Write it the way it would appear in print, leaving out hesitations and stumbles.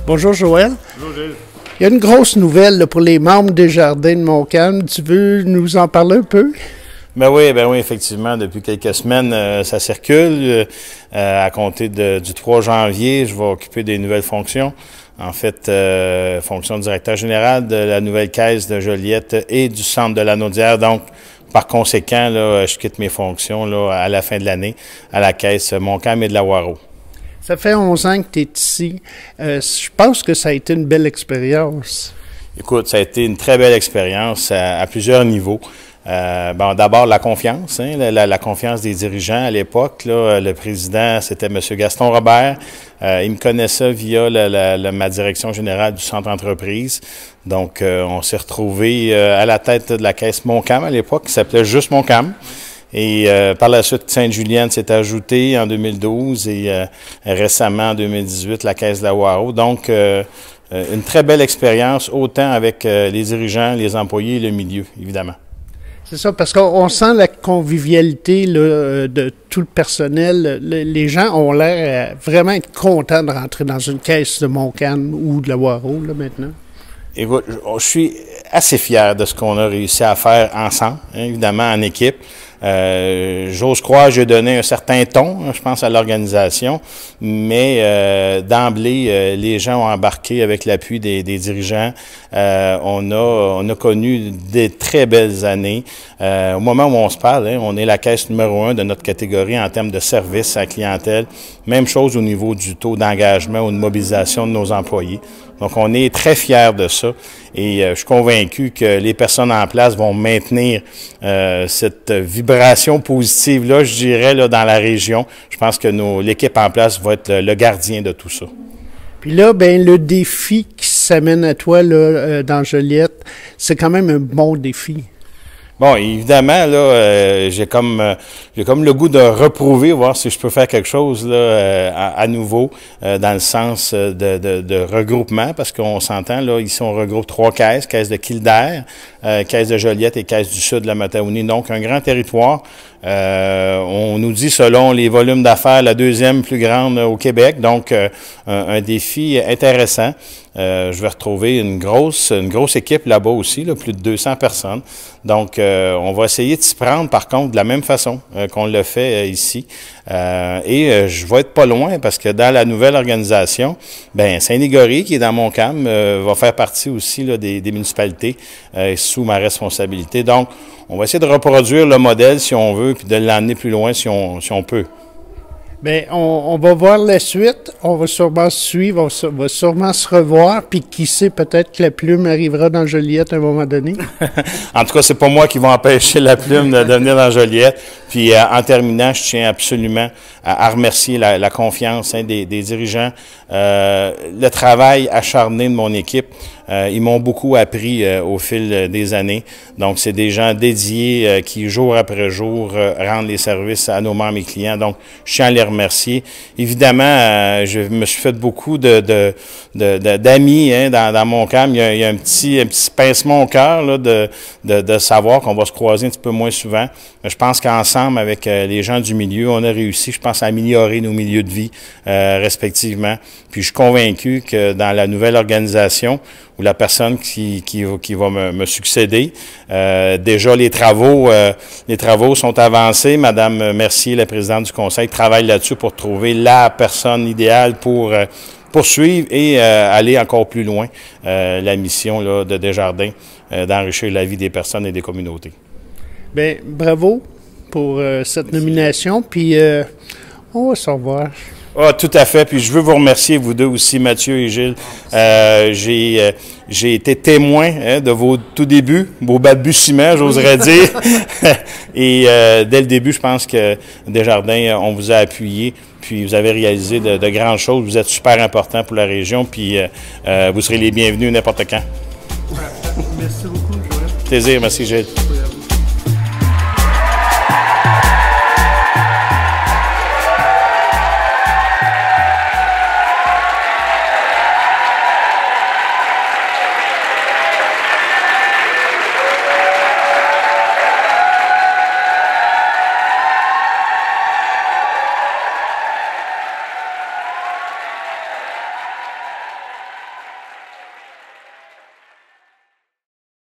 Bonjour Joël. Bonjour Gilles. Il y a une grosse nouvelle là, pour les membres des Jardins de Montcalm. Tu veux nous en parler un peu? Ben oui, effectivement, depuis quelques semaines, ça circule. À compter du 3 janvier, je vais occuper des nouvelles fonctions. En fait, fonction de directeur général de la nouvelle caisse de Joliette et du centre de la Naudière. Donc, par conséquent, là, je quitte mes fonctions là, à la fin de l'année à la caisse Montcalm et de la Waro. Ça fait 11 ans que tu es ici. Je pense que ça a été une belle expérience. Écoute, ça a été une très belle expérience à plusieurs niveaux. D'abord, la confiance, la confiance des dirigeants à l'époque. Le président, c'était M. Gaston Robert. Il me connaissait via ma direction générale du centre entreprise. Donc, on s'est retrouvés à la tête de la caisse Montcalm à l'époque, qui s'appelait juste Montcalm. Et par la suite, Sainte-Julienne s'est ajoutée en 2012 et récemment, en 2018, la caisse de la Waro. Donc, une très belle expérience, autant avec les dirigeants, les employés et le milieu, évidemment. C'est ça, parce qu'on sent la convivialité là, de tout le personnel. Les gens ont l'air vraiment être contents de rentrer dans une caisse de Montcalm ou de la Waro là, maintenant. Écoute, je suis assez fier de ce qu'on a réussi à faire ensemble, évidemment, en équipe. J'ose croire, j'ai donné un certain ton, je pense, à l'organisation, mais d'emblée, les gens ont embarqué avec l'appui des dirigeants. On a connu des très belles années. Au moment où on se parle, on est la caisse numéro 1 de notre catégorie en termes de service à la clientèle. Même chose au niveau du taux d'engagement ou de mobilisation de nos employés. Donc, on est très fiers de ça et je suis convaincu que les personnes en place vont maintenir cette vibration positive-là, je dirais, là, dans la région. Je pense que l'équipe en place va être le gardien de tout ça. Puis là, ben le défi qui s'amène à toi là, dans Joliette, c'est quand même un bon défi. Bon, évidemment, là, j'ai comme le goût de reprouver, voir si je peux faire quelque chose là, à nouveau, dans le sens de regroupement, parce qu'on s'entend, là, ici, on regroupe 3 caisses, caisse de Kildare, caisse de Joliette et caisse du Sud de la Matahounie, donc un grand territoire. On nous dit, selon les volumes d'affaires, la 2e plus grande au Québec, donc un défi intéressant. Je vais retrouver une grosse équipe là-bas aussi, là, plus de 200 personnes. Donc, on va essayer de s'y prendre, par contre, de la même façon qu'on le fait ici. Je vais être pas loin parce que dans la nouvelle organisation, Saint-Nigory, qui est dans Montcalm, va faire partie aussi là, des municipalités sous ma responsabilité. Donc, on va essayer de reproduire le modèle si on veut, puis de l'emmener plus loin si on peut. Bien, on va voir la suite, on va sûrement suivre, on va sûrement se revoir, puis qui sait, peut-être que la plume arrivera dans Joliette à un moment donné. En tout cas, c'est pas moi qui va empêcher la plume de venir dans Joliette. Puis, en terminant, je tiens absolument à remercier la confiance des dirigeants, le travail acharné de mon équipe. Ils m'ont beaucoup appris au fil des années. Donc, c'est des gens dédiés qui, jour après jour, rendent les services à nos membres et clients. Donc, je tiens à les remercier. Évidemment, je me suis fait beaucoup d'amis dans Montcalm. Il y a un petit pincement au cœur là, de savoir qu'on va se croiser un petit peu moins souvent. Je pense qu'ensemble, avec les gens du milieu, on a réussi, je pense, à améliorer nos milieux de vie respectivement. Puis, je suis convaincu que dans la nouvelle organisation, ou la personne qui va me succéder. Déjà, les travaux sont avancés. Madame Mercier, la présidente du conseil, travaille là-dessus pour trouver la personne idéale pour poursuivre et aller encore plus loin la mission là, de Desjardins, d'enrichir la vie des personnes et des communautés. Bien, bravo pour cette nomination, puis on va se revoir. Ah, tout à fait. Puis je veux vous remercier, vous deux aussi, Mathieu et Gilles. J'ai été témoin de vos tout débuts, vos balbutiements, j'oserais dire. Et dès le début, je pense que Desjardins, on vous a appuyé. Puis vous avez réalisé de grandes choses. Vous êtes super important pour la région. Puis vous serez les bienvenus n'importe quand. Merci beaucoup, Joël. Plaisir. Merci, Gilles.